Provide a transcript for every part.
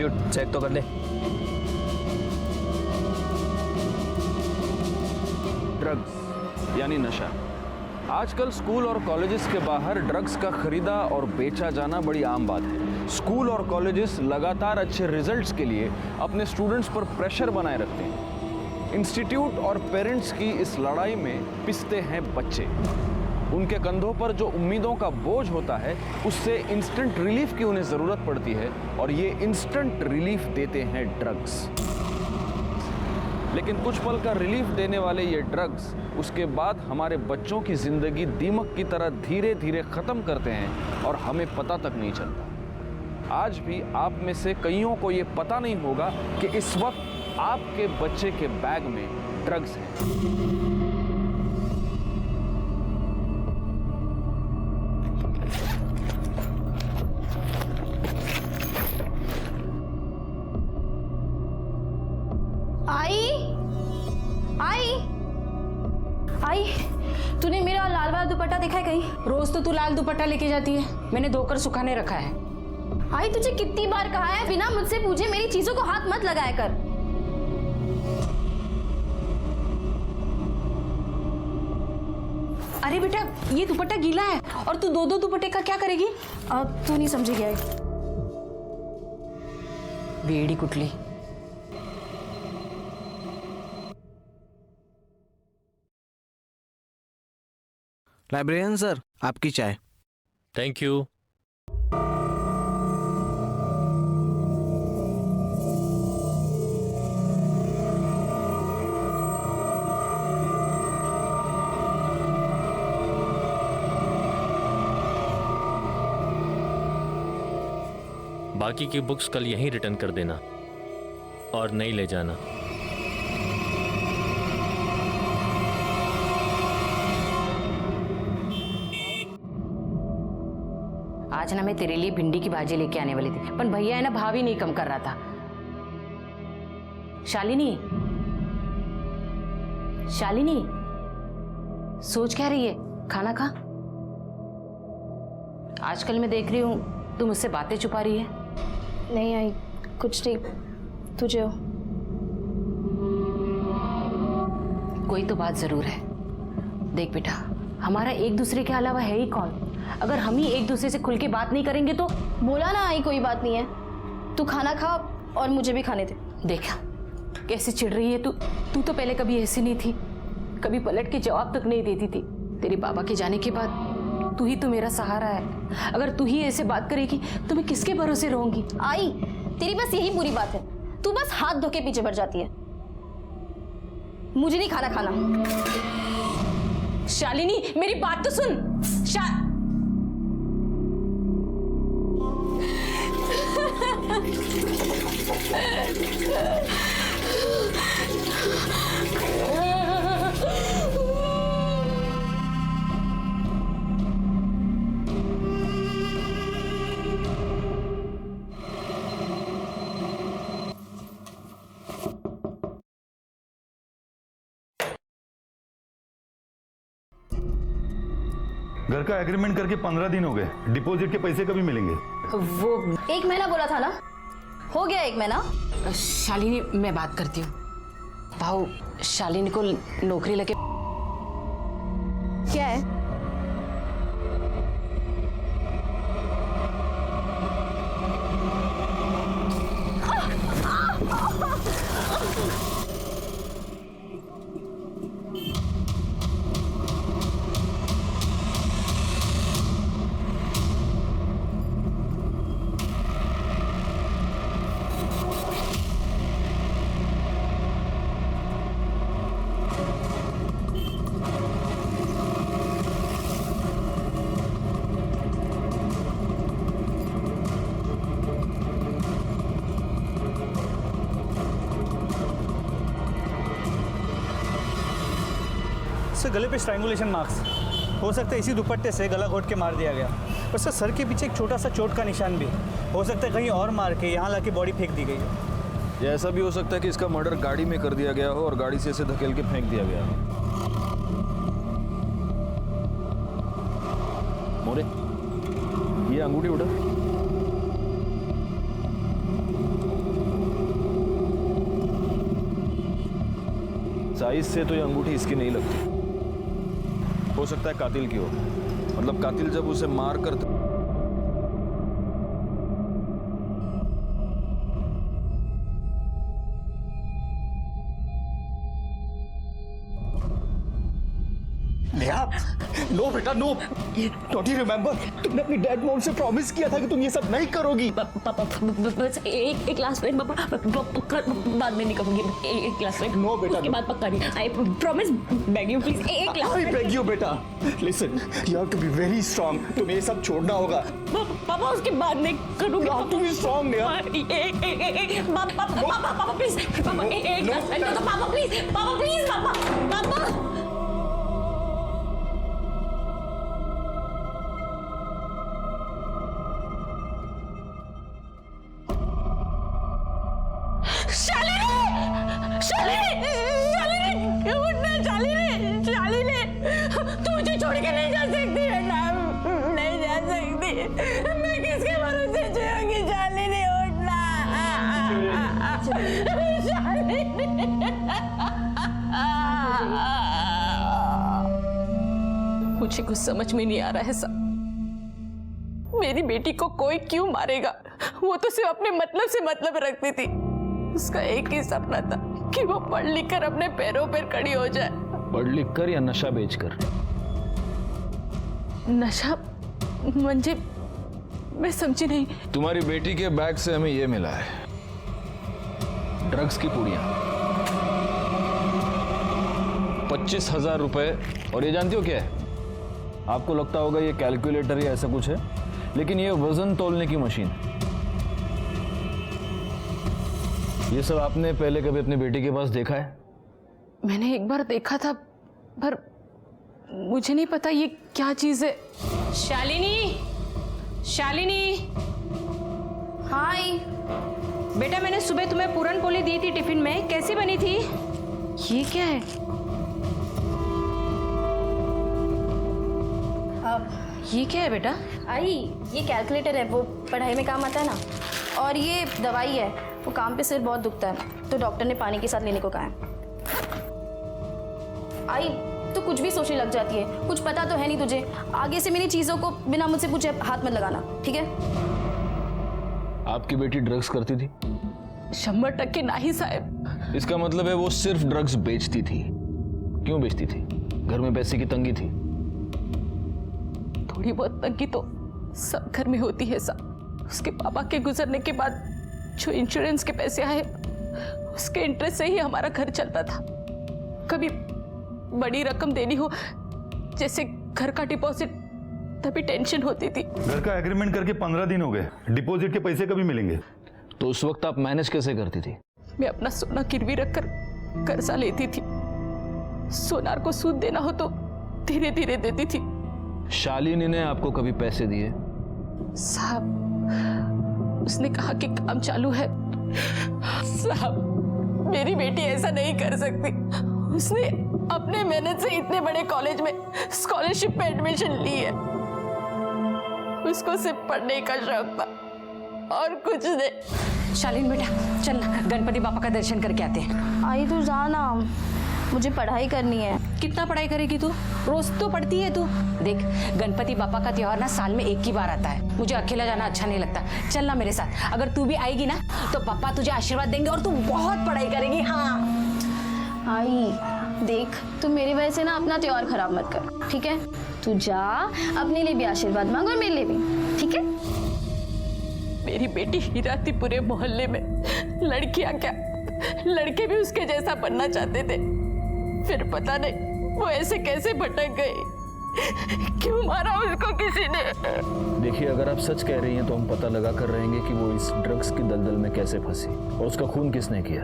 Dude check तो कर ले। ड्रग्स यानी नशा। आजकल स्कूल और कॉलेजेस के बाहर ड्रग्स का खरीदा और बेचा जाना बड़ी आम बात है। स्कूल और कॉलेजेस लगातार अच्छे रिजल्ट्स के लिए अपने स्टूडेंट्स पर प्रेशर बनाए रखते हैं। इंस्टीट्यूट और पेरेंट्स की इस लड़ाई में पिसते हैं बच्चे। उनके कंधों पर जो उम्मीदों का बोझ होता है उससे इंस्टेंट रिलीफ की उन्हें ज़रूरत पड़ती है और ये इंस्टेंट रिलीफ देते हैं ड्रग्स। लेकिन कुछ पल का रिलीफ देने वाले ये ड्रग्स उसके बाद हमारे बच्चों की ज़िंदगी दीमक की तरह धीरे धीरे ख़त्म करते हैं और हमें पता तक नहीं चलता। आज भी आप में से कईयों को ये पता नहीं होगा कि इस वक्त आपके बच्चे के बैग में ड्रग्स है। आई, तूने मेरा लाल वाला दुपट्टा देखा है कहीं? रोज तो तू लाल दुपट्टा लेके जाती है, मैंने धोकर सुखाने रखा है। आई, तुझे कितनी बार कहा है बिना मुझसे पूछे मेरी चीजों को हाथ मत लगाया कर। अरे बेटा, ये दुपट्टा गीला है और तू दो दुपट्टे का क्या करेगी? तू नहीं समझेगी आई। वेड़ी कुटली। लाइब्रेरियन सर, आपकी चाय। Thank you. बाकी की बुक्स कल यहीं रिटर्न कर देना और नहीं ले जाना। आज ना मैं तेरे लिए भिंडी की भाजी लेके आने वाली थी, पर भैया है ना भाव ही नहीं कम कर रहा था। शालिनी, शालिनी, सोच क्या रही है? खाना खा। आजकल मैं देख रही हूँ तू मुझसे बातें छुपा रही है। नहीं आई, कुछ नहीं, तुझे हो। कोई तो बात जरूर है। देख बेटा, हमारा एक दूसरे के अलावा है ही कौन? अगर हम ही एक दूसरे से खुल के बात नहीं करेंगे तो। बोला ना आई, कोई बात नहीं है। तू खाना खा और मुझे भी खाने दे। देखा कैसे चिढ़ रही है तू। तू तो पहले कभी ऐसी नहीं थी, कभी पलट के जवाब तक नहीं देती थी। तेरे बाबा के जाने के बाद तू ही तो मेरा सहारा है। अगर तू ही ऐसे बात करेगी तो मैं किसके भरोसे रहूंगी? आई, तेरी बस यही पूरी बात है। तू बस हाथ धो के पीछे बढ़ जाती है। मुझे नहीं खाना खाना। शालिनी, मेरी बात तो सुन। घर का एग्रीमेंट करके 15 दिन हो गए, डिपॉजिट के पैसे कभी मिलेंगे? वो 1 महीना बोला था ना, हो गया 1 महीना। शालिनी, मैं बात करती हूँ। भाऊ, शालिनी को नौकरी लगे। क्या है? उससे गले पे स्ट्रैंगुलेशन मार्क्स हो सकता है, इसी दुपट्टे से गला घोट के मार दिया गया। उससे सर के पीछे एक छोटा सा चोट का निशान भी हो सकता है, कहीं और मार के यहाँ लाके बॉडी फेंक दी गई है। या ऐसा भी हो सकता है कि इसका मर्डर गाड़ी में कर दिया गया हो और गाड़ी से इसे धकेल के फेंक दिया गया हो। मोरे, ये अंगूठी उठा। साइज से तो ये अंगूठी इसकी नहीं लगती। हो सकता है कातिल की हो, मतलब कातिल जब उसे मार कर नेहा, नो बेटा नो। डोंट यू रिमेंबर, तुमने अपनी डैड मॉम से प्रॉमिस किया था कि तुम ये सब नहीं करोगी। पापा बस एक क्लास में बाद में नहीं कहूंगी। एक क्लास में No, बेटा, उसके no. बाद पक्का नहीं। I promise, beg you please, एक क्लास I में। beg you बेटा, listen, you have to be very strong. तुम्हें ये सब छोड़ना होगा। पापा उसके बाद नहीं करूंगी। You have to be strong, Neha. पापा प्लीज, पापा एक क्लास में तो पापा प्लीज, पापा। तू मुझे छोड़ के नहीं जा सकती है ना, नहीं जा सकती। मैं किसके भरोसे जिऊंगी? शालिनी उठना, मुझे कुछ समझ में नहीं आ रहा है सब। मेरी बेटी को कोई क्यों मारेगा? वो तो सिर्फ अपने मतलब से मतलब रखती थी। उसका एक ही सपना था कि वो पढ़ लिख कर अपने पैरों पर खड़ी हो जाए। पढ़ लिख कर या नशा बेचकर? नशा म्हणजे मैं समझी नहीं। तुम्हारी बेटी के बैग से हमें ये मिला है, ड्रग्स की पुड़ियां, 25,000 रुपए। और ये जानती हो क्या है? आपको लगता होगा ये कैलकुलेटर या ऐसा कुछ है, लेकिन ये वजन तोलने की मशीन है। ये सब आपने पहले कभी अपनी बेटी के पास देखा है? मैंने एक बार देखा था, पर मुझे नहीं पता ये क्या चीज है। शालिनी, शालिनी। हाय बेटा, मैंने सुबह तुम्हें पूरन पोली दी थी टिफिन में, कैसी बनी थी? ये क्या है? ये क्या है बेटा? आई, ये कैलकुलेटर है, वो पढ़ाई में काम आता है ना। और ये दवाई है, वो काम पे सिर बहुत दुखता है तो डॉक्टर ने पानी के साथ लेने को कहा है। आई, तो कुछ भी सोचने लग जाती है, कुछ पता तो है नहीं तुझे। आगे से मेरी चीजों को बिना मुझसे पूछे हाथ मत लगाना, ठीक है? आपकी बेटी ड्रग्स करती थी? 100% नहीं साहब। इसका मतलब है वो सिर्फ ड्रग्स बेचती थी। क्यों बेचती थी? घर में पैसे की तंगी थी? थोड़ी बहुत तंगी तो सब घर में होती है साहब। उसके पापा के गुजरने के बाद जो इंश्योरेंस के पैसे आए, उसके इंटरेस्ट से ही हमारा घर चलता था। कभी बड़ी रकम देनी हो, जैसे घर का डिपॉजिट, तभी टेंशन होती थी। घर का एग्रीमेंट करके 15 दिन हो गए, डिपॉजिट के पैसे कभी मिलेंगे? तो उस वक्त आप मैनेज कैसे करती थी? मैं अपना सोना गिरवी रखकर कर्जा लेती थी। सोनार को सूद देना हो तो धीरे धीरे देती थी। शालिनी ने आपको कभी पैसे दिए? साहब, उसने कहा कि काम चालू है। साहब, मेरी बेटी ऐसा नहीं कर सकती। उसने अपने मेहनत से इतने बड़े कॉलेज में स्कॉलरशिप पे एडमिशन ली है। उसको सिर्फ पढ़ने का शौक था और कुछ नहीं। शालीन बेटा, चल गणपति बापा का दर्शन करके आते हैं। आई तू जा ना, मुझे पढ़ाई करनी है। कितना पढ़ाई करेगी तू? रोज तो पढ़ती है तू। देख, गणपति बापा का त्योहार ना साल में एक ही बार आता है। मुझे अकेला जाना अच्छा नहीं लगता। चल ना मेरे साथ। अगर तू भी आएगी ना तो पापा तुझे आशीर्वाद देंगे और तू बहुत पढ़ाई करेगी। हाँ आई देख, तू मेरी वजह से ना अपना त्योहार खराब मत कर, ठीक है? तू जा, अपने लिए भी आशीर्वाद मांग और मेरे लिए भी, ठीक है? मेरी बेटी हीरा थी पूरे मोहल्ले में। लड़कियां क्या, लड़के भी उसके जैसा बनना चाहते थे। फिर पता नहीं वो ऐसे कैसे भटक गई। क्यों मारा उसको किसी ने? देखिए, अगर आप सच कह रही हैं तो हम पता लगा कर रहेंगे कि वो इस ड्रग्स की दलदल में कैसे फंसी और उसका खून किसने किया।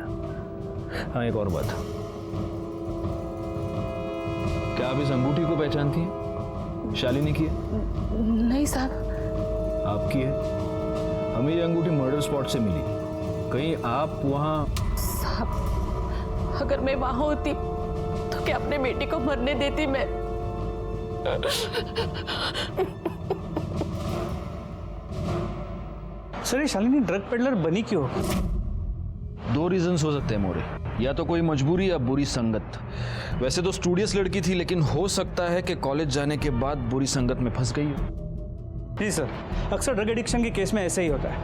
हाँ, एक और बात, क्या आप इस अंगूठी को पहचानती हैं? शालिनी की है? नहीं साहब। आपकी है? हमें ये अंगूठी मर्डर स्पॉट से मिली। कहीं आप वहाँ? साहब, अगर मैं वहां होती तो क्या अपने बेटी को मरने देती मैं? सर, ये शालिनी ड्रग पेडलर बनी क्यों? 2 रीजंस हो सकते हैं मोरे। या तो कोई मजबूरी या बुरी संगत। वैसे तो स्टूडियस लड़की थी, लेकिन हो सकता है कि कॉलेज जाने के बाद बुरी संगत में फंस गई हो। जी सर, अक्सर ड्रग एडिक्शन के केस में ऐसे ही होता है।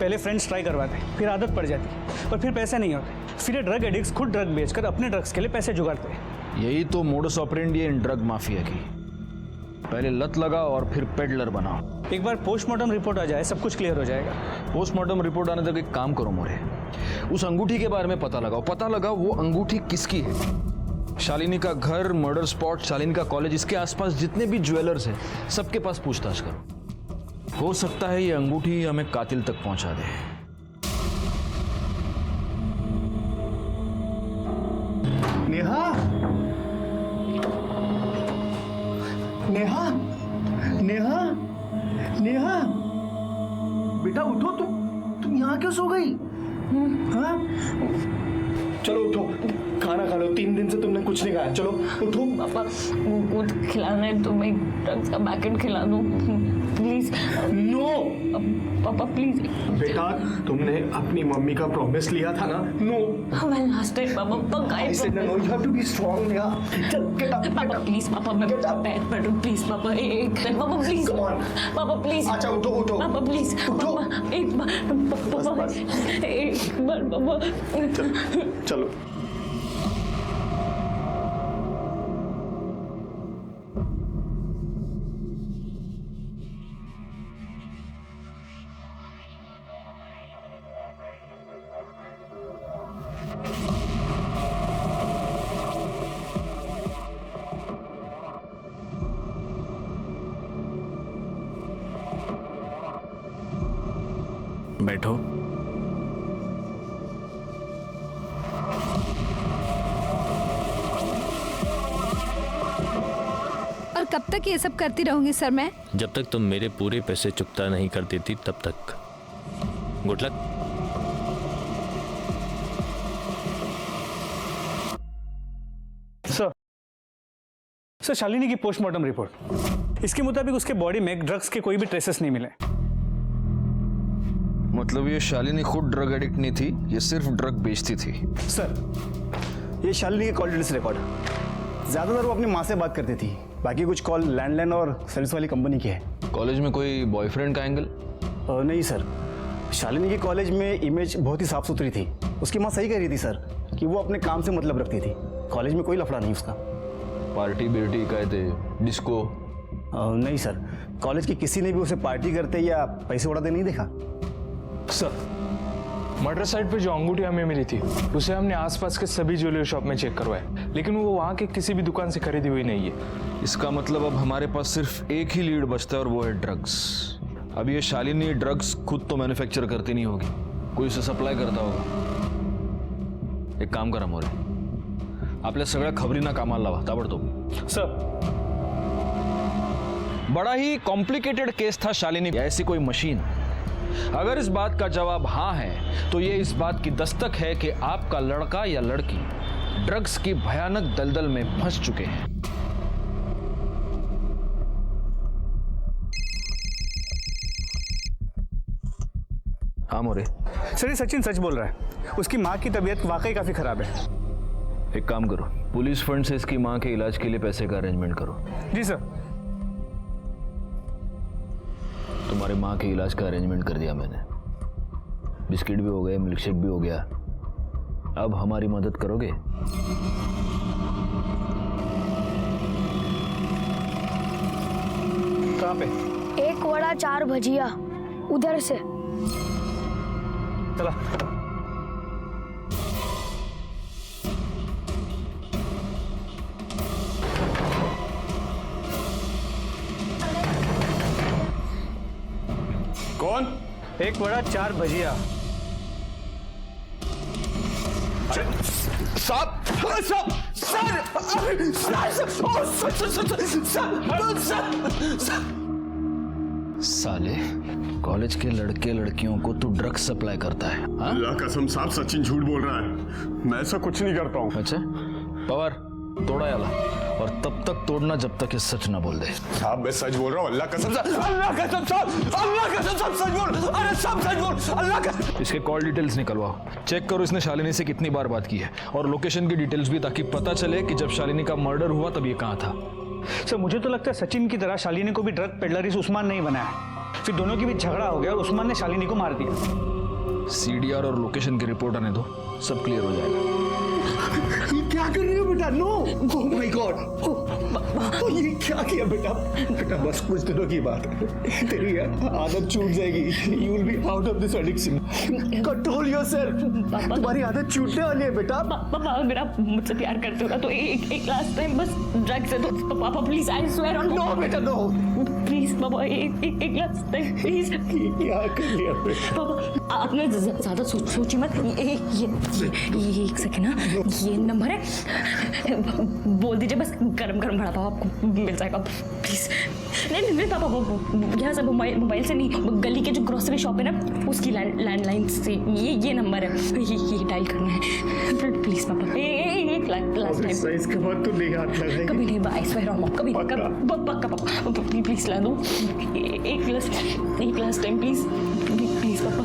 पहले फ्रेंड्स ट्राई करवाते, फिर आदत पड़ जाती, और फिर पैसे नहीं होते, फिर ये ड्रग एडिक्ट्स खुद ड्रग बेचकर अपने ड्रग्स के लिए पैसे जुगाड़ते हैं। यही तो मोडस ऑपरेंडी है इन ड्रग माफिया की। पहले लत लगाओ और फिर पेडलर बनाओ। एक बार पोस्टमार्टम रिपोर्ट आ जाए, सब कुछ क्लियर हो जाएगा। पोस्टमार्टम रिपोर्ट आने तक एक काम करो मोरे, उस अंगूठी के बारे में पता लगाओ वो अंगूठी किसकी है। शालिनी का घर, मर्डर स्पॉट, शालिनी का कॉलेज, इसके आसपास जितने भी ज्वेलर्स हैं सबके पास पूछताछ करो। हो सकता है ये अंगूठी हमें कातिल तक पहुंचा दे। नेहा, नेहा, नेहा, नेहा, बेटा उठो। तुम यहाँ क्यों सो गई? हाँ? चलो उठो, खाना खा लो। 3 दिन से तुमने कुछ नहीं खाया। चलो उठो। पापा कुछ खिलाना है तो मैं ड्रग्स का पैकेट खिला दूं प्लीज। नो पापा प्लीज। बेटा, तुमने अपनी मम्मी का प्रॉमिस लिया था ना। नो मैं लास्ट टाइम पापा पक्का I said no, you have to be strong, Neha. चल get up, पापा प्लीज। पापा मैं पैर पड़ूं प्लीज। पापा एक पापा प्लीज। Come on. पापा प्लीज। अच्छा उठो। पापा प्लीज। उठो। एक बार पापा, एक बार पापा। चलो। बैठो। और कब तक ये सब करती रहूंगी सर मैं? जब तक तुम मेरे पूरे पैसे चुकता नहीं कर देती तब तक। Good luck. सर शालिनी की पोस्टमार्टम रिपोर्ट, इसके मुताबिक उसके बॉडी में ड्रग्स के कोई भी ट्रेसेस नहीं मिले। मतलब ये शालिनी खुद ड्रग एडिक्ट नहीं थी, ये सिर्फ ड्रग बेचती थी। सर, ये शालिनी के कॉल डिटेल्स रिकॉर्ड। ज़्यादातर वो अपनी माँ से बात करती थी, बाकी कुछ कॉल लैंडलाइन और सर्विस वाली कंपनी की है। कॉलेज में कोई बॉयफ्रेंड का एंगल? नहीं सर, शालिनी की कॉलेज में इमेज बहुत ही साफ सुथरी थी। उसकी माँ सही कह रही थी सर कि वो अपने काम से मतलब रखती थी। कॉलेज में कोई लफड़ा नहीं उसका। पार्टी बिर्टी कहते, डिस्को? नहीं सर, कॉलेज की किसी ने भी उसे पार्टी करते या पैसे उड़ाते नहीं देखा। सर, मर्डर साइट पे जो अंगूठी हमें मिली थी उसे हमने आसपास के सभी ज्वेलरी शॉप में चेक करवाया, लेकिन वो वहाँ के किसी भी दुकान से खरीदी हुई नहीं है। इसका मतलब अब हमारे पास सिर्फ एक ही लीड बचता है और वो है ड्रग्स। अब ये शालिनी ड्रग्स खुद तो मैन्युफैक्चर करती नहीं होगी, कोई उसे सप्लाई करता होगा। एक काम करा मोरे, आपल्या सगळ्या खबरींना कामाला लावा ताबडतोब। सर, बड़ा ही कॉम्प्लिकेटेड केस था शालिनी। ऐसी कोई मशीन? अगर इस बात का जवाब हाँ है तो ये इस बात की दस्तक है कि आपका लड़का या लड़की ड्रग्स की भयानक दलदल में फंस चुके हैं। हाँ मोरे। सर, ये सचिन सच बोल रहा है। उसकी माँ की तबीयत वाकई काफी खराब है। एक काम करो, पुलिस फंड से इसकी माँ के इलाज के लिए पैसे का अरेंजमेंट करो। जी सर। तुम्हारे माँ के इलाज का अरेंजमेंट कर दिया मैंने। बिस्किट भी हो गए, मिल्कशेक भी हो गया। अब हमारी मदद करोगे? कहाँ पे? 1 वड़ा 4 भजिया, उधर से। चला। कौन? 1 वड़ा 4 भजिया। साले, कॉलेज के लड़के लड़कियों को तू ड्रग्स सप्लाई करता है? अल्लाह कसम साहब, सचिन झूठ बोल रहा है। मैं ऐसा कुछ नहीं करता हूँ। अच्छा, पवार तोड़ा याला, और तब तक तोड़ना जब तक ये सच ना बोल दे। साहब मैं सच बोल रहा हूँ, अल्लाह कसम साहब, अल्लाह कसम साहब, अल्लाह कसम साहब, सच बोल, अरे सब सच बोल, अल्लाह कसम। इसके कॉल डिटेल्स निकलवाओ, चेक करो इसने शालिनी से कितनी बार बात की है, और लोकेशन की डिटेल्स भी, ताकि पता चले कि जब शालिनी का मर्डर हुआ तब ये कहाँ था। सर मुझे तो लगता है सचिन की तरह शालिनी को भी ड्रग पेडलर इस उस्मान नहीं बनाया, फिर दोनों के बीच झगड़ा हो गया और उस्मान ने शालिनी को मार दिया। सीडीआर और लोकेशन की रिपोर्ट आने दो, सब क्लियर हो जाएगा। ये क्या कर रही हो बेटा? नो, ओह माय गॉड, ये क्या किया बेटा? बेटा बस कुछ दिनों की बात है, तेरी आदत छूट जाएगी, you will be out of this addiction, control yourself. तुम्हारी आदत छूटने वाली है बेटा। पापा अगर आप मुझसे प्यार करते हो ना तो एक लास्ट टाइम बस ड्रग से दो पापा, please, I swear on. No बेटा नो, प्लीज पापा, एक लास्ट टाइम प्लीज। क्या कर लिया बेटा? पापा आपने ज्यादा सोची मत, ये एक सेकंड ना, ये नंबर है, बोल दीजिए बस, गरम गरम बड़ा पाव आपको मिल जाएगा प्लीज। नहीं पापा, वो यहाँ से मोबाइल से नहीं, गली के जो ग्रोसरी शॉप है ना उसकी लैंडलाइन से ये नंबर है, ये डायल करना है प्लीज पापा, एक लास्ट टाइम। इसके बाद तो नहीं हाथ लगाएगी कभी नहीं, आई स्वेयर ऑन मॉम, कभी पक्का पापा, प्लीज ला दो एक लास्ट टाइम प्लीज पापा।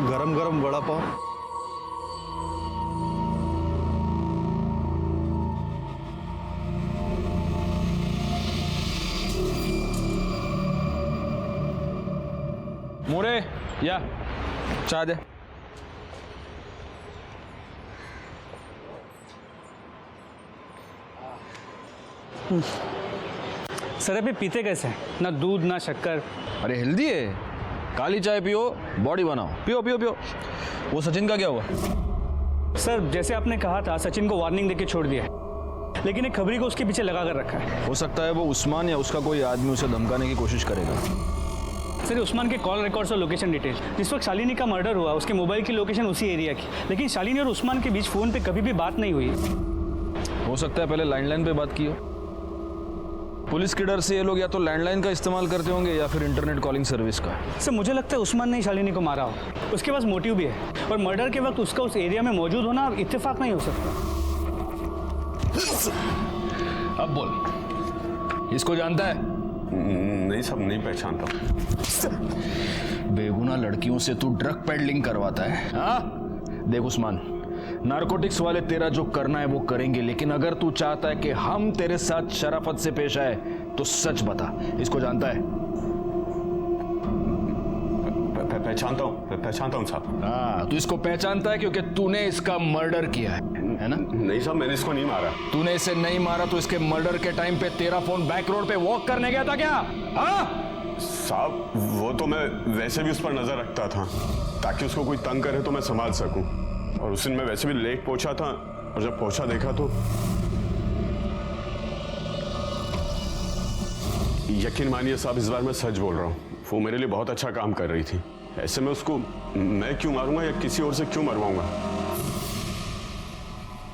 गरम गरम वड़ा पाव। मोरे या चाय दे। सर अभी पीते कैसे हैं? ना दूध ना शक्कर। अरे हेल्दी है, काली चाय पियो, बॉडी बनाओ, पियो पियो पियो। वो सचिन का क्या हुआ? सर जैसे आपने कहा था, सचिन को वार्निंग देके छोड़ दिया है, लेकिन एक खबरी को उसके पीछे लगा कर रखा है। हो सकता है वो उस्मान या उसका कोई आदमी उसे धमकाने की कोशिश करेगा। सर उस्मान के कॉल रिकॉर्ड्स और लोकेशन डिटेल, जिस वक्त शालिनी का मर्डर हुआ उसके मोबाइल की लोकेशन उसी एरिया की, लेकिन शालिनी और उस्मान के बीच फोन पे कभी भी बात नहीं हुई। हो सकता है पहले लैंडलाइन पे बात की हो। पुलिस के डर से ये लोग या तो लैंडलाइन का इस्तेमाल करते होंगे या फिर इंटरनेट कॉलिंग सर्विस का। सर मुझे लगता है उस्मान ने शालिनी को मारा हो, उसके पास मोटिव भी है, और मर्डर के वक्त उसका उस एरिया में मौजूद होना इत्तेफाक नहीं हो सकता। अब बोल, इसको जानता है? नहीं सब नहीं पहचानता। बेगुनाह लड़कियों से तू ड्रग पेडलिंग करवाता है? हाँ देख उस्मान, नारकोटिक्स वाले तेरा जो करना है वो करेंगे, लेकिन अगर तू चाहता है कि हम तेरे साथ शराफत से पेश आए तो सच बता, इसको जानता है? पहचानता हूँ साहब। हाँ तू इसको पहचानता है क्योंकि तूने इसका मर्डर किया है ना? नहीं साहब, मैंने इसको नहीं मारा। तूने इसे नहीं मारा तो इसके मर्डर के टाइम पे तेरा फोन बैक रोड पे वॉक करने गया था क्या? हाँ साहब वो तो मैं वैसे भी उस पर नजर रखता था ताकि उसको कोई तंग करे तो मैं संभाल सकूं, और उस दिन मैं वैसे भी लेट पहुंचा था, और जब पहुंचा देखा तो यकीन मानिए साहब, इस बार मैं सच बोल रहा हूँ, वो मेरे लिए बहुत अच्छा काम कर रही थी। ऐसे में उसको मैं क्यों मारूंगा या किसी और से क्यों मरवाऊंगा?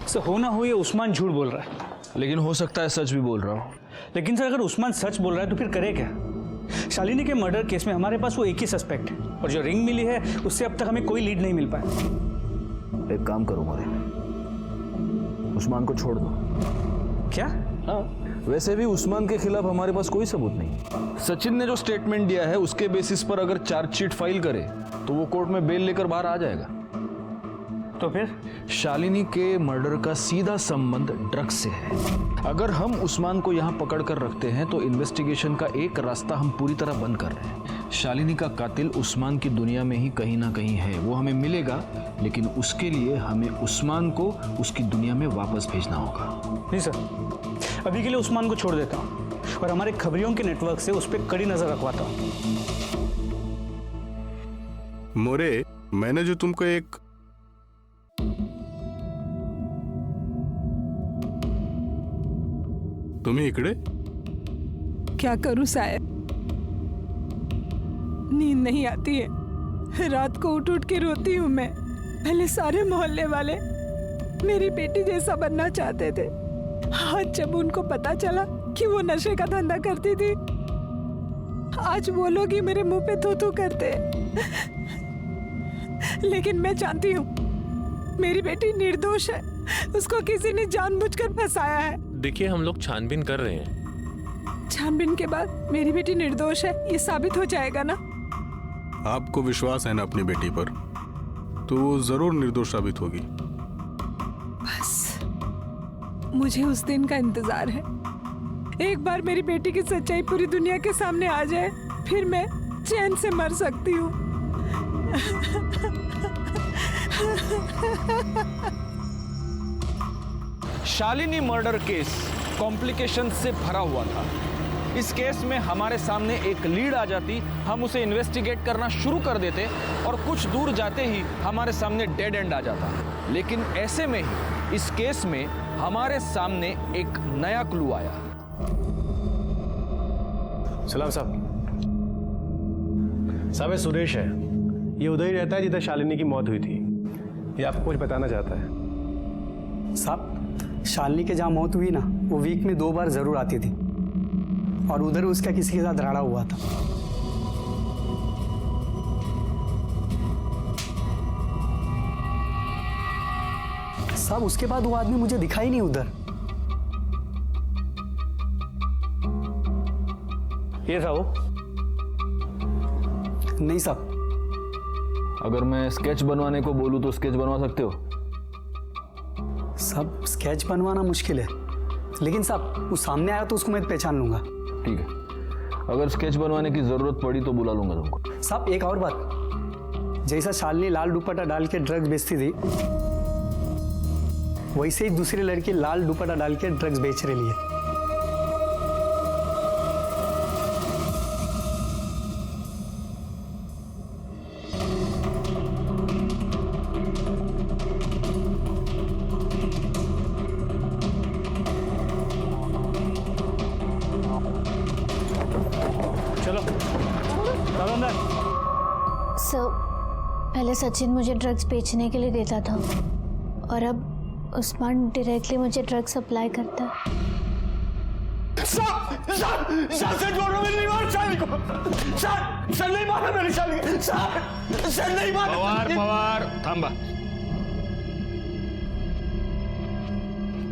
सर हो ना हो ये उस्मान झूठ बोल रहा है, लेकिन हो सकता है सच भी बोल रहा हूँ। लेकिन सर अगर उस्मान सच बोल रहा है तो फिर करे क्या? शालिनी के मर्डर केस में हमारे पास वो एक ही सस्पेक्ट है, और जो रिंग मिली है उससे अब तक हमें कोई लीड नहीं मिल पाया। एक काम करो मोरे, उस्मान को छोड़ दो। क्या? हाँ वैसे भी उस्मान के खिलाफ हमारे पास कोई सबूत नहीं। सचिन ने जो स्टेटमेंट दिया है उसके बेसिस पर अगर चार्जशीट फाइल करे तो वो कोर्ट में बेल लेकर बाहर आ जाएगा। तो फिर शालिनी के मर्डर का सीधा संबंध ड्रग्स से है। अगर हम उस्मान को यहाँ पकड़ कर रखते हैं तो इन्वेस्टिगेशन का एक रास्ता हम पूरी तरह बंद कर रहे हैं। शालिनी का कातिल उस्मान की दुनिया में ही कहीं ना कहीं है, वो हमें मिलेगा, लेकिन उसके लिए हमें उस्मान को उसकी दुनिया में वापस भेजना होगा। नहीं सर, अभी के लिए उस्मान को छोड़ देता हूँ और हमारे खबरियों के नेटवर्क से उस पर कड़ी नजर रखवाता हूँ। मोरे, मैंने जो तुमको एक तुम्ही इकडे क्या करूं साहब, नींद नहीं आती है, रात को उठ उठ के रोती हूँ मैं। पहले सारे मोहल्ले वाले मेरी बेटी जैसा बनना चाहते थे, आज जब उनको पता चला कि वो नशे का धंधा करती थी आज वो लोग ही मेरे मुंह पे थू करते, लेकिन मैं जानती हूँ मेरी बेटी निर्दोष है, उसको किसी ने जानबूझकर फंसाया है। देखिए, हम लोग छानबीन कर रहे हैं। छानबीन के बाद मेरी बेटी निर्दोष है ये साबित हो जाएगा ना? आपको विश्वास है ना अपनी बेटी पर, तो वो जरूर निर्दोष साबित होगी। बस मुझे उस दिन का इंतजार है। एक बार मेरी बेटी की सच्चाई पूरी दुनिया के सामने आ जाए, फिर मैं चैन से मर सकती हूँ। शालिनी मर्डर केस कॉम्प्लिकेशन से भरा हुआ था। इस केस में हमारे सामने एक लीड आ जाती, हम उसे इन्वेस्टिगेट करना शुरू कर देते और कुछ दूर जाते ही हमारे सामने डेड एंड आ जाता। लेकिन ऐसे में ही इस केस में हमारे सामने एक नया क्लू आया। सलाम साहब। साहब, ये सुरेश है। ये उधर ही रहता है जिधर शालिनी की मौत हुई थी। ये आपको कुछ बताना चाहता है। साहब, शालिनी के जहाँ मौत हुई ना, वो वीक में 2 बार जरूर आती थी और उधर उसका किसी के साथ राड़ा हुआ था। साहब, उसके बाद वो आदमी मुझे दिखा ही नहीं उधर। ये था वो? नहीं साहब। अगर मैं स्केच बनवाने को बोलूं तो स्केच बनवा सकते हो? साहब, स्केच बनवाना मुश्किल है, लेकिन साहब वो सामने आया तो उसको मैं पहचान लूंगा। ठीक है, अगर स्केच बनवाने की जरूरत पड़ी तो बुला लूंगा तुमको। साहब, एक और बात, जैसा शालिनी लाल दुपट्टा डाल के ड्रग्स बेचती थी, वैसे ही दूसरी लड़की लाल दुपट्टा डाल के ड्रग्स बेच रही है। सर, पहले सचिन मुझे ड्रग्स बेचने के लिए देता था और अब उस्मान डायरेक्टली मुझे ड्रग्स सप्लाई करता है। सर जोड़ रहा, नहीं मार शालिनी को। सर नहीं मारा मेरी शालिनी। सर नहीं मारा। पवार थांबा।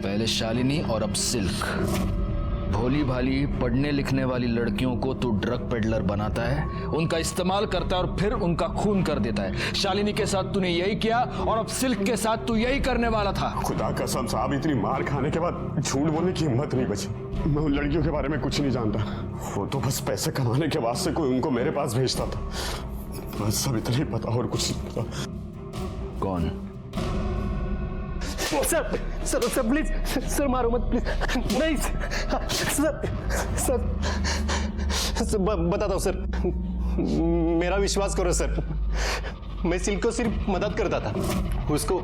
पहले शालिनी और अब सिल्क। भोली भाली पढ़ने लिखने वाली लड़कियों को तू ड्रग पेडलर बनाता है, उनका इस्तेमाल करता है और फिर उनका खून कर देता है। शालिनी के साथ तूने यही किया और अब सिल्क के साथ तू यही करने वाला था। खुदा कसम साहब, इतनी मार खाने के बाद झूठ बोलने की हिम्मत नहीं बची। मैं उन लड़कियों के बारे में कुछ नहीं जानता। वो तो बस पैसे कमाने के वास्ते कोई उनको मेरे पास भेजता था। बस सब इतना ही पता और कुछ नहीं पता। कौन? Sir sir sir please, sir मारो मत प्लीज। नहीं सर बताता हूँ सर, मेरा विश्वास करो सर। मैं सिल्क को सिर्फ मदद करता था, उसको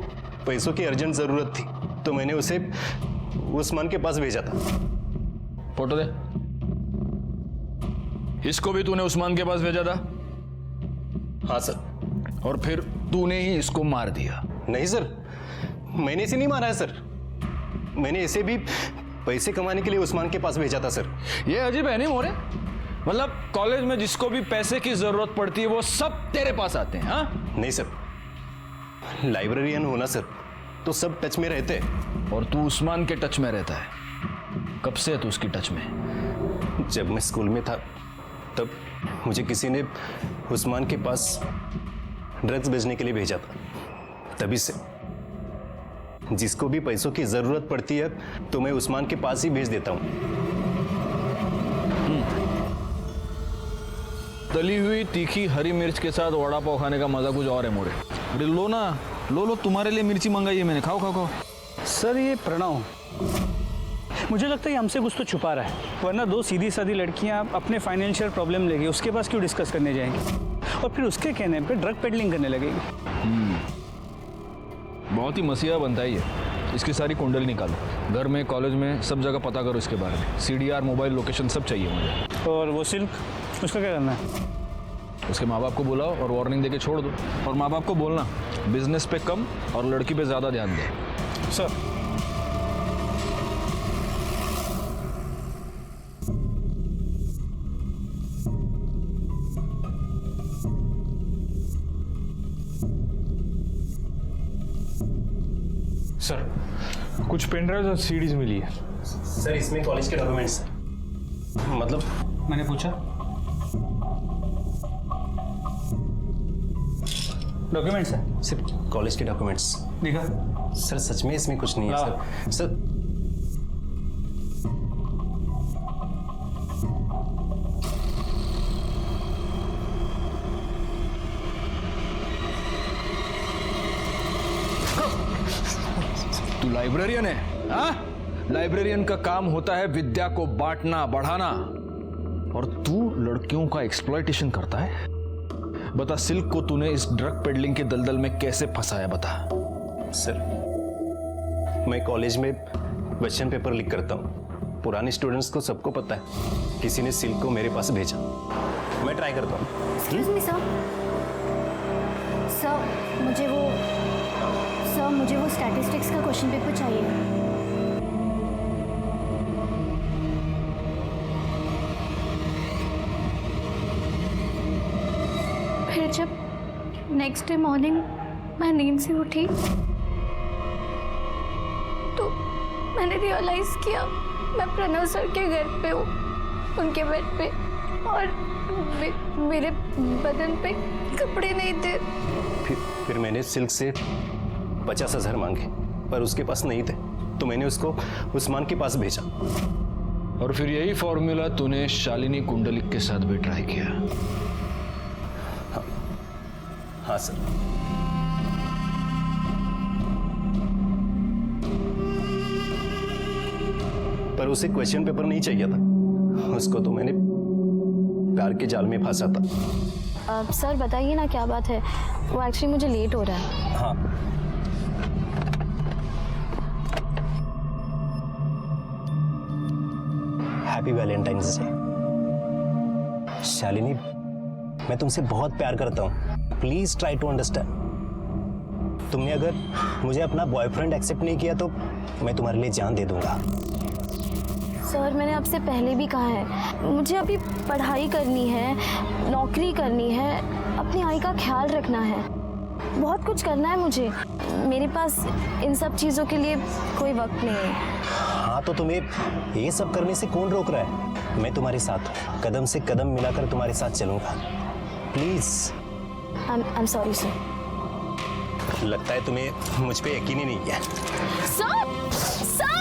पैसों की अर्जेंट जरूरत थी तो मैंने उसे उस्मान के पास भेजा था। फोटो दे। इसको भी तूने उस्मान के पास भेजा था? हाँ सर। और फिर तूने ही इसको मार दिया? नहीं सर, मैंने इसे नहीं मारा है सर। मैंने इसे भी पैसे कमाने के लिए उस्मान के पास भेजा था सर। ये अजीब है नहीं मोरे? मतलब कॉलेज में जिसको भी पैसे की जरूरत पड़ती है वो सब तेरे पास आते हैं? हाँ? नहीं सर, लाइब्रेरियन होना सर तो सब टच में रहते हैं। और तू उस्मान के टच में रहता है? कब से है तू उसकी टच में? जब मैं स्कूल में था तब मुझे किसी ने उस्मान के पास ड्रग्स बेचने के लिए भेजा था। तभी से जिसको भी पैसों की जरूरत पड़ती है तो मैं उस्मान के पास ही भेज देता हूं। तली हुई तीखी हरी मिर्च के साथ वड़ा पाव खाने का मजा कुछ और है मोरे। अरे लो ना, लो तुम्हारे लिए मिर्ची मंगाई है मैंने, खाओ खाओ खाओ। सर ये प्रणव, मुझे लगता है हमसे कुछ तो छुपा रहा है, वरना 2 सीधी सादी लड़कियां अपने फाइनेंशियल प्रॉब्लम लेके उसके पास क्यों डिस्कस करने जाएंगी और फिर उसके कहने पे ड्रग पेडलिंग करने लगेगी। बहुत ही मसीहा बनता है ये। इसकी सारी कुंडली निकालो, घर में कॉलेज में सब जगह पता करो इसके बारे में। CDR मोबाइल लोकेशन सब चाहिए मुझे। और वो सिल्क, उसका क्या करना है? उसके माँ बाप को बुलाओ और वार्निंग देके छोड़ दो। और माँ बाप को बोलना बिजनेस पे कम और लड़की पे ज्यादा ध्यान दे। सर सर कुछ पेन ड्राइव और सीडीज मिली है। सर इसमें कॉलेज के डॉक्यूमेंट्स हैं। मतलब मैंने पूछा डॉक्यूमेंट्स है? सिर्फ कॉलेज के डॉक्यूमेंट्स। दिखा। सर सच में इसमें कुछ नहीं है सर। सर तू लाइब्रेरियन है? हाँ, लाइब्रेरियन का काम होता है विद्या को बांटना बढ़ाना, और तू लड़कियों का एक्सप्लॉयटेशन करता है। बता, सिल्क को तूने इस ड्रग पेडलिंग के दलदल में कैसे फंसाया, बता। सर मैं कॉलेज में क्वेश्चन पेपर लीक करता हूँ। पुराने स्टूडेंट्स को सबको पता है। किसी ने सिल्क को मेरे पास भेजा, मैं ट्राई करता हूँ। एक्सक्यूज मी सर, मुझे वो स्टैटिस्टिक्स का क्वेश्चन पेपर चाहिए। फिर जब नेक्स्ट डे मॉर्निंग मैं नींद से उठी तो मैंने रियलाइज किया मैं प्रणव सर के घर पे हूँ, उनके बेड पे, और मेरे बदन पे कपड़े नहीं थे। फिर मैंने सिल्क से 50,000 मांगे, पर उसके पास नहीं थे, तो मैंने उसको उस्मान के पास भेजा। और फिर यही फॉर्मूला तूने शालिनी कुंडलिक के साथ भी ट्राई किया? हाँ सर। पर उसे क्वेश्चन पेपर नहीं चाहिए था, उसको तो मैंने प्यार के जाल में फंसा था। सर बताइए ना क्या बात है, वो एक्चुअली मुझे लेट हो रहा है। हाँ हैप्पी वैलेंटाइंस डे। शालिनी, मैं तुमसे बहुत प्यार करता हूँ, प्लीज ट्राई टू अंडरस्टैंड। तुमने अगर मुझे अपना बॉयफ्रेंड एक्सेप्ट नहीं किया तो मैं तुम्हारे लिए जान दे दूंगा। सर मैंने आपसे पहले भी कहा है, मुझे अभी पढ़ाई करनी है, नौकरी करनी है, अपनी आई का ख्याल रखना है, बहुत कुछ करना है मुझे। मेरे पास इन सब चीज़ों के लिए कोई वक्त नहीं है। हाँ तो तुम्हें ये सब करने से कौन रोक रहा है? मैं तुम्हारे साथ हूँ, कदम से कदम मिलाकर तुम्हारे साथ चलूंगा। Please. I am sorry sir. लगता है तुम्हें मुझ पे यकीन ही नहीं है। Sir, sir!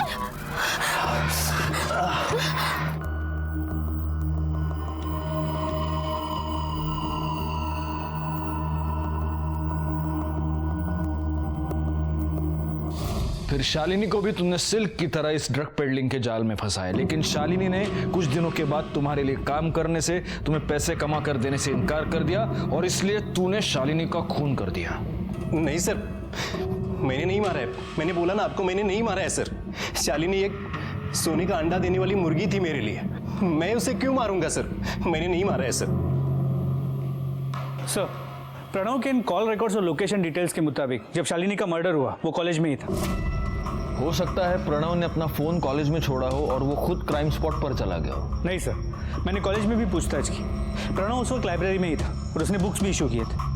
फिर शालिनी को भी तुमने सिल्क की तरह इस ड्रग पेडलिंग के जाल में फंसाया, लेकिन शालिनी ने कुछ दिनों के बाद तुम्हारे लिए काम करने से, तुम्हें पैसे कमा कर देने से इनकार कर दिया, और इसलिए तूने शालिनी का खून कर दिया। नहीं सर, मैंने नहीं मारा है। मैंने बोला ना आपको, मैंने नहीं मारा है सर। शालिनी एक सोने का अंडा देने वाली मुर्गी थी मेरे लिए, मैं उसे क्यों मारूंगा सर? मैंने नहीं मारा है सर। सर, प्रणव के इन कॉल रिकॉर्ड्स और लोकेशन डिटेल्स के मुताबिक जब शालिनी का मर्डर हुआ वो कॉलेज में ही था। हो सकता है प्रणव ने अपना फोन कॉलेज में छोड़ा हो और वो खुद क्राइम स्पॉट पर चला गया हो। नहीं सर, मैंने कॉलेज में भी पूछताछ की, प्रणव उस वक्त लाइब्रेरी में ही था और उसने बुक्स भी इशू किए थे।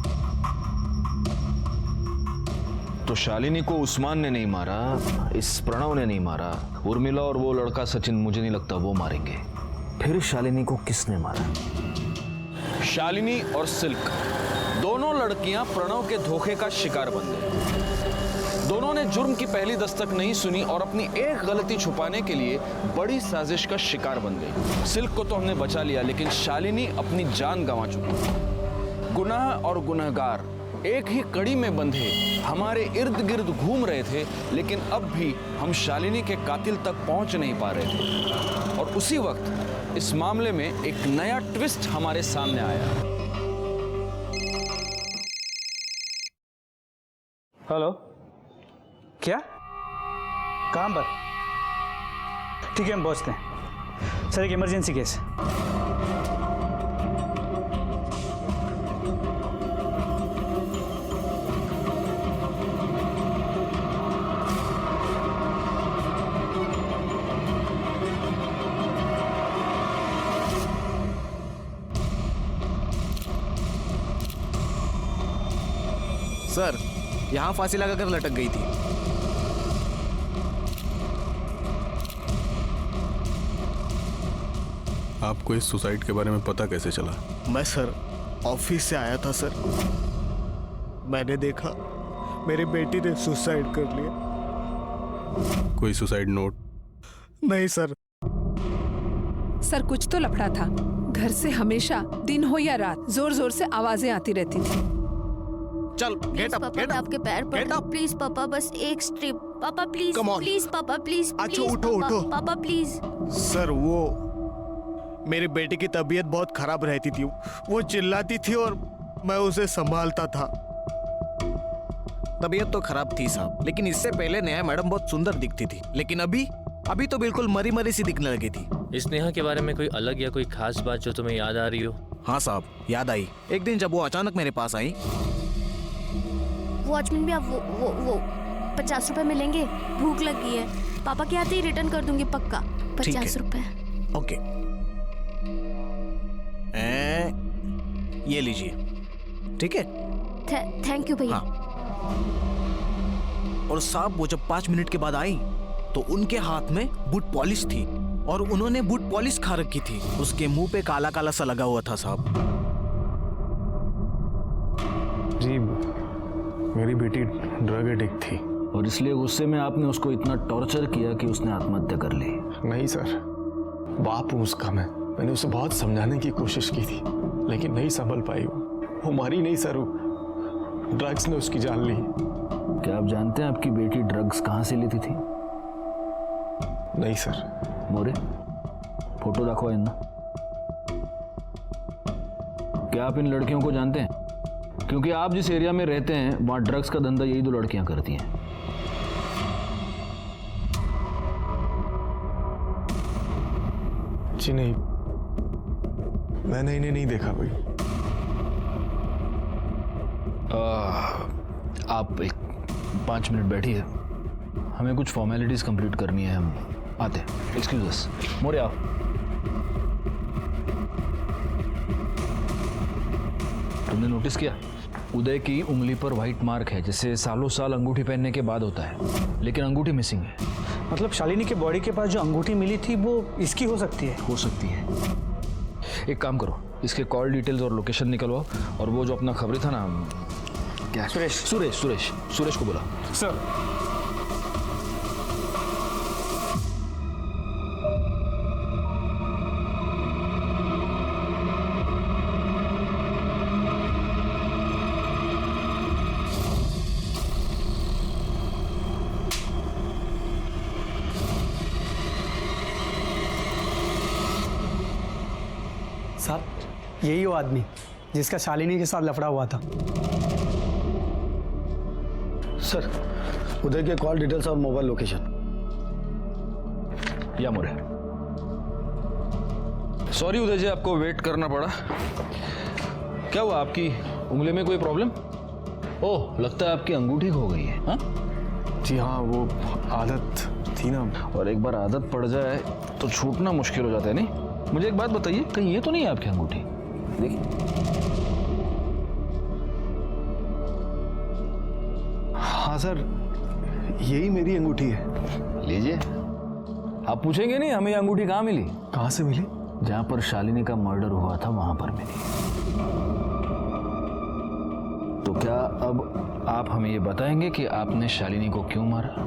तो शालिनी को उस्मान ने नहीं मारा, इस प्रणव ने नहीं मारा, उर्मिला और वो लड़का सचिन मुझे नहीं लगता वो मारेंगे। फिर शालिनी को किसने मारा? शालिनी और सिल्क दोनों लड़कियां प्रणव के धोखे का शिकार बन गई। दोनों ने जुर्म की पहली दस्तक नहीं सुनी और अपनी एक गलती छुपाने के लिए बड़ी साजिश का शिकार बन गई। सिल्क को तो हमने बचा लिया, लेकिन शालिनी अपनी जान गंवा चुकी। गुनाह और गुनहगार एक ही कड़ी में बंधे हमारे इर्द गिर्द घूम रहे थे, लेकिन अब भी हम शालिनी के कातिल तक पहुंच नहीं पा रहे थे। और उसी वक्त इस मामले में एक नया ट्विस्ट हमारे सामने आया। हेलो, क्या? कहाँ पर? ठीक है, हम पहुँचते हैं। सर, एक इमरजेंसी केस है। सर, यहाँ फांसी लगाकर लटक गई थी। आपको इस सुसाइड के बारे में पता कैसे चला? मैं सर ऑफिस से आया था सर, मैंने देखा मेरी बेटी ने सुसाइड कर लिया। कोई सुसाइड नोट? नहीं सर। सर कुछ तो लफड़ा था। घर से हमेशा दिन हो या रात जोर जोर से आवाजें आती रहती थी। चल गेट अप, पापा मैं आपके पैर पड़ता हूं, प्लीज पापा बस एक स्ट्रिप पापा प्लीज प्लीज पापा प्लीज अच्छा उठो उठो पापा प्लीज। सर वो मेरी बेटी की तबीयत बहुत खराब रहती थी, वो चिल्लाती थी और मैं उसे संभालता था। तबीयत तो खराब थी साहब, लेकिन इससे पहले नेहा मैडम बहुत सुंदर दिखती थी, लेकिन अभी तो बिल्कुल मरी मरी सी दिखने लगी थी। इस नेहा के बारे में कोई अलग या कोई खास बात जो तुम्हें याद आ रही हो? हाँ साहब याद आई, एक दिन जब वो अचानक मेरे पास आई। वॉचमैन भी आप वो 50 रुपए मिलेंगे, भूख लगी है, पापा के आते ही रिटर्न कर दूंगी पक्का। 50 रुपए। ओके ये लीजिए, ठीक है? थैंक यू भैया। और साहब वो जब 5 मिनट के बाद आई तो उनके हाथ में बूट पॉलिश थी और उन्होंने बूट पॉलिश खा रखी थी, उसके मुंह पे काला काला सा लगा हुआ था साहब। जी मेरी बेटी ड्रग एडिक्ट थी और इसलिए गुस्से में आपने उसको इतना टॉर्चर किया कि उसने आत्महत्या कर ली। नहीं सर, बाप हूँ उसका मैंने उसे बहुत समझाने की कोशिश की थी लेकिन नहीं संभल पाई। वो मारी नहीं सर, ड्रग्स ने उसकी जान ली। क्या आप जानते हैं आपकी बेटी ड्रग्स कहाँ से लेती थी? नहीं सर। मोरे फोटो रखो इन्ना। क्या आप इन लड़कियों को जानते हैं? क्योंकि आप जिस एरिया में रहते हैं वहां ड्रग्स का धंधा यही 2 लड़कियां करती हैं। जी नहीं, मैंने इन्हें नहीं देखा भाई। आप एक 5 मिनट बैठिए, हमें कुछ फॉर्मेलिटीज कंप्लीट करनी है, हम आते हैं। एक्सक्यूज अस। मोरे आओ। तुमने नोटिस किया उदय की उंगली पर व्हाइट मार्क है, जैसे सालों साल अंगूठी पहनने के बाद होता है, लेकिन अंगूठी मिसिंग है। मतलब शालिनी के बॉडी के पास जो अंगूठी मिली थी वो इसकी हो सकती है? हो सकती है। एक काम करो, इसके कॉल डिटेल्स और लोकेशन निकलवाओ, और वो जो अपना खबरी था ना, क्या सुरेश को बुला। सर साहब यही वो आदमी जिसका शालिनी के साथ लफड़ा हुआ था। सर उदय के कॉल डिटेल्स और मोबाइल लोकेशन। या मोरे। सॉरी उदय जी, आपको वेट करना पड़ा। क्या हुआ, आपकी उंगली में कोई प्रॉब्लम? ओह, लगता है आपकी अंगूठी खो गई है। हाँ जी हाँ, वो आदत थी ना, और एक बार आदत पड़ जाए तो छूटना मुश्किल हो जाता है। नहीं, मुझे एक बात बताइए, कहीं ये तो नहीं है आपकी अंगूठी? देखिए। हाँ सर, यही मेरी अंगूठी है। लीजिए। आप पूछेंगे नहीं हमें ये अंगूठी कहाँ मिली? कहाँ से मिली? जहाँ पर शालिनी का मर्डर हुआ था वहां पर मिली। तो क्या अब आप हमें ये बताएंगे कि आपने शालिनी को क्यों मारा?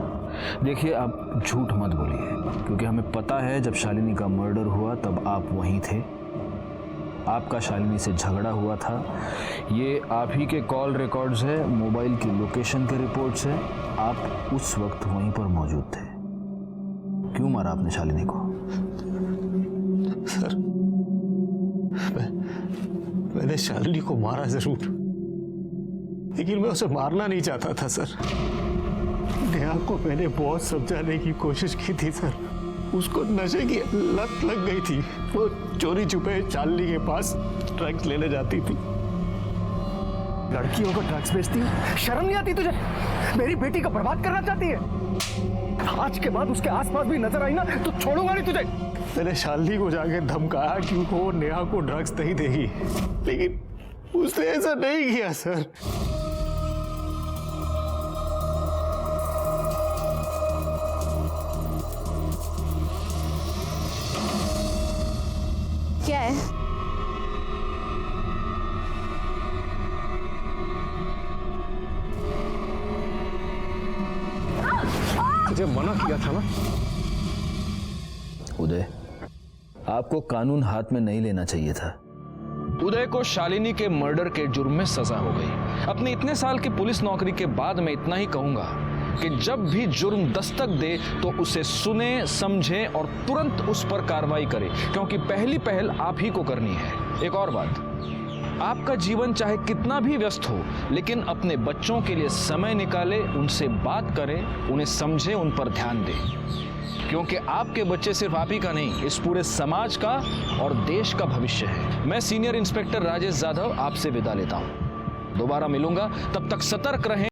देखिए, आप झूठ मत बोलिए, क्योंकि हमें पता है जब शालिनी का मर्डर हुआ तब आप वहीं थे। आपका शालिनी से झगड़ा हुआ था, ये आप ही के कॉल रिकॉर्ड्स है, मोबाइल की लोकेशन के रिपोर्ट्स है, आप उस वक्त वहीं पर मौजूद थे। क्यों मारा आपने शालिनी को? सर मैंने शालिनी को मारा जरूर, लेकिन मैं उसे मारना नहीं चाहता था सर। नेहा को मैंने बहुत समझाने की कोशिश की थी सर, उसको नशे की लत लग गई थी। वो चोरी छुपे शालिनी के पास ड्रग्स लेने जाती थी। लड़कियों को ड्रग्स बेचती है, शर्म नहीं आती तुझे? मेरी बेटी को बर्बाद करना चाहती है? आज के बाद उसके आसपास भी नजर आई ना तो छोड़ूंगा नहीं तुझे। मैंने शालिनी को जाके धमकाया कि वो नेहा को ड्रग्स नहीं देगी, लेकिन उसने ऐसा नहीं किया सर। मुझे मना किया था ना। उदय, आपको कानून हाथ में नहीं लेना चाहिए था। उदय को शालिनी के मर्डर के जुर्म में सजा हो गई। अपनी इतने साल की पुलिस नौकरी के बाद मैं इतना ही कहूंगा कि जब भी जुर्म दस्तक दे तो उसे सुने, समझे और तुरंत उस पर कार्रवाई करे, क्योंकि पहली पहल आप ही को करनी है। एक और बात, आपका जीवन चाहे कितना भी व्यस्त हो, लेकिन अपने बच्चों के लिए समय निकाले, उनसे बात करें, उन्हें समझें, उन पर ध्यान दें, क्योंकि आपके बच्चे सिर्फ आप ही का नहीं, इस पूरे समाज का और देश का भविष्य है। मैं सीनियर इंस्पेक्टर राजेश जाधव आपसे विदा लेता हूं। दोबारा मिलूंगा, तब तक सतर्क रहें।